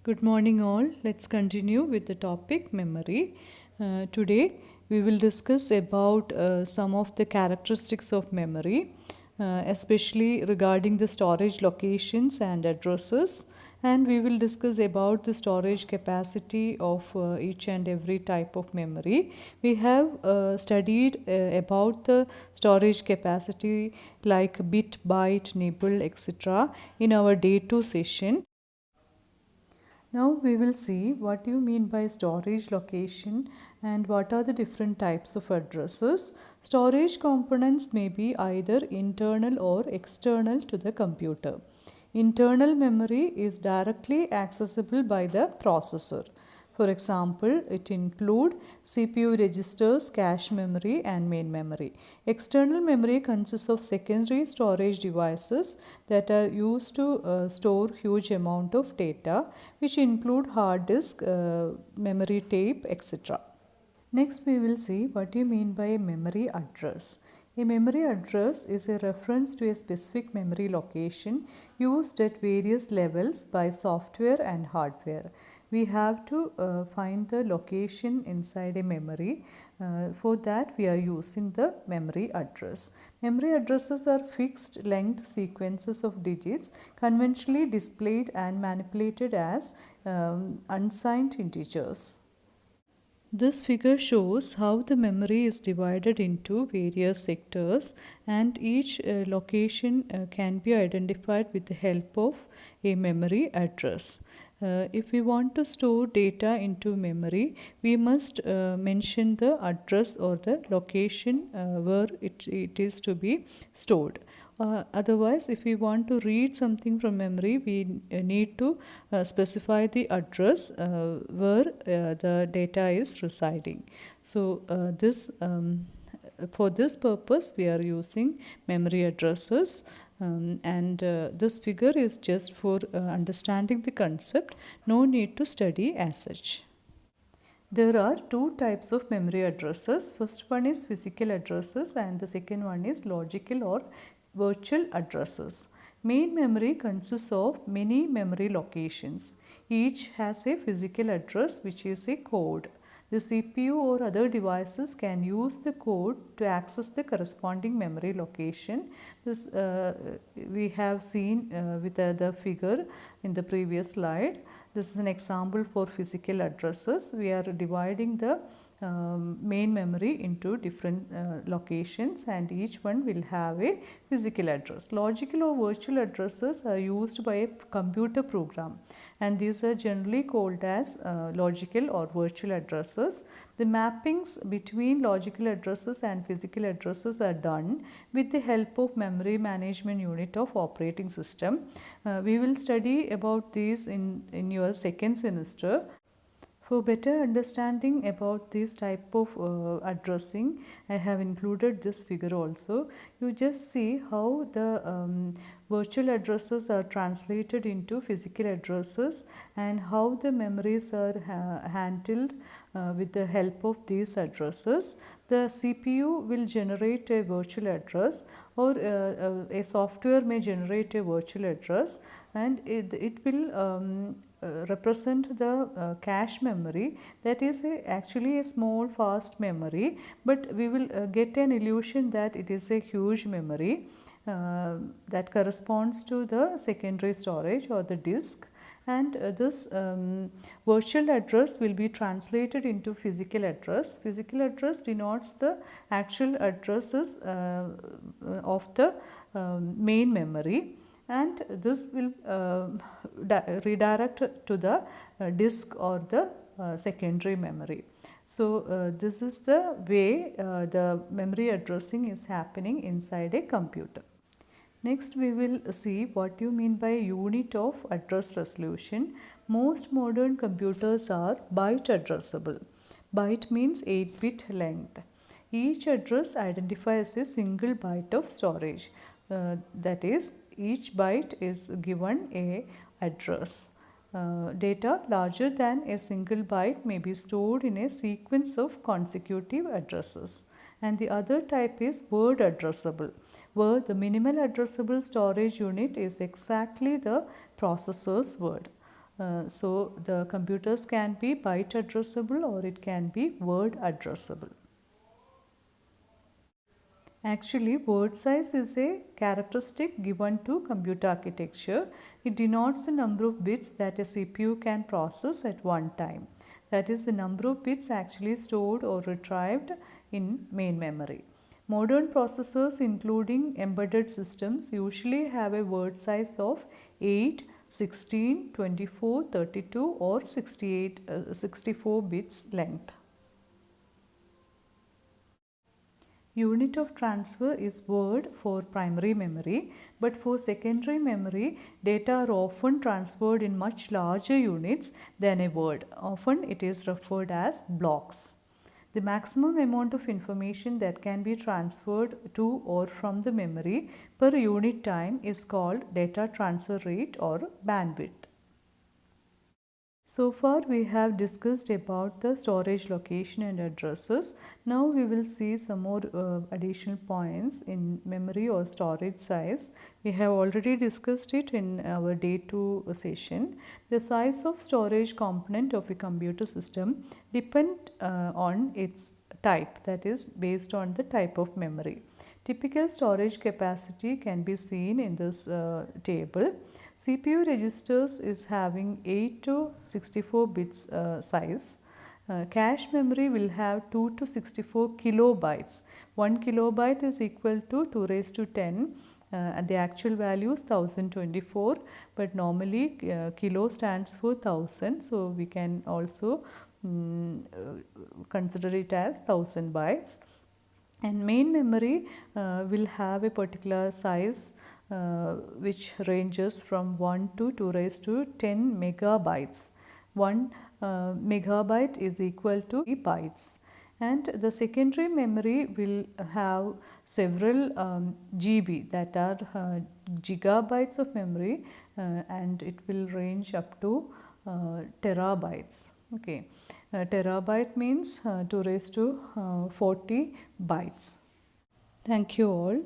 Good morning, all. Let's continue with the topic memory. Today, we will discuss about some of the characteristics of memory, especially regarding the storage locations and addresses. And we will discuss about the storage capacity of each and every type of memory. We have studied about the storage capacity like bit, byte, nibble, etc. in our day 2 session. Now we will see what you mean by storage location and what are the different types of addresses. Storage components may be either internal or external to the computer. Internal memory is directly accessible by the processor. For example, it include CPU registers, cache memory and main memory. External memory consists of secondary storage devices that are used to store huge amount of data, which include hard disk, memory tape, etc. Next, we will see what you mean by a memory address. A memory address is a reference to a specific memory location used at various levels by software and hardware. We have to find the location inside a memory. For that, we are using the memory address. Memory addresses are fixed length sequences of digits conventionally displayed and manipulated as unsigned integers. This figure shows how the memory is divided into various sectors, and each location can be identified with the help of a memory address. If we want to store data into memory, we must mention the address or the location where it is to be stored. Otherwise, if we want to read something from memory, we need to specify the address where the data is residing. So, for this purpose, we are using memory addresses. And this figure is just for understanding the concept. No need to study as such. There are two types of memory addresses. First one is physical addresses and the second one is logical or virtual addresses. Main memory consists of many memory locations. Each has a physical address which is a code. The CPU or other devices can use the code to access the corresponding memory location. This we have seen with the figure in the previous slide. This is an example for physical addresses. We are dividing the main memory into different locations, and each one will have a physical address. Logical or virtual addresses are used by a computer program, and these are generally called as logical or virtual addresses. The mappings between logical addresses and physical addresses are done with the help of memory management unit of operating system. We will study about these in your second semester. For better understanding about this type of addressing, I have included this figure also. You just see how the virtual addresses are translated into physical addresses and how the memories are handled with the help of these addresses. The CPU will generate a virtual address, or a software may generate a virtual address, and it will represent the cache memory. That is actually a small fast memory, but we will get an illusion that it is a huge memory that corresponds to the secondary storage or the disk. And this virtual address will be translated into physical address. Physical address denotes the actual addresses of the main memory, and this will redirect to the disk or the secondary memory. So, this is the way the memory addressing is happening inside a computer. Next, we will see what you mean by unit of address resolution. Most modern computers are byte addressable. Byte means 8-bit length. Each address identifies a single byte of storage. That is, each byte is given a address. Data larger than a single byte may be stored in a sequence of consecutive addresses. And the other type is word addressable, where the minimal addressable storage unit is exactly the processor's word. So the computers can be byte addressable or it can be word addressable. Actually, word size is a characteristic given to computer architecture. It denotes the number of bits that a CPU can process at one time. That is the number of bits actually stored or retrieved in main memory. Modern processors, including embedded systems, usually have a word size of 8, 16, 24, 32 or 64 bits length. Unit of transfer is word for primary memory, but for secondary memory, data are often transferred in much larger units than a word. Often it is referred as blocks. The maximum amount of information that can be transferred to or from the memory per unit time is called data transfer rate or bandwidth. So far we have discussed about the storage location and addresses. Now we will see some more additional points in memory or storage size. We have already discussed it in our day 2 session. The size of storage component of a computer system depend on its type, that is based on the type of memory. Typical storage capacity can be seen in this table. CPU registers is having 8 to 64 bits size. Cache memory will have 2 to 64 kilobytes. 1 kilobyte is equal to 2 raised to 10 and the actual value is 1024, but normally kilo stands for 1000, so we can also consider it as 1000 bytes. And main memory will have a particular size which ranges from 1 to 2 raised to 10 megabytes. 1 megabyte is equal to 3 bytes. And the secondary memory will have several GB, that are gigabytes of memory, and it will range up to terabytes. Okay, terabyte means 2 raised to 40 bytes. Thank you all.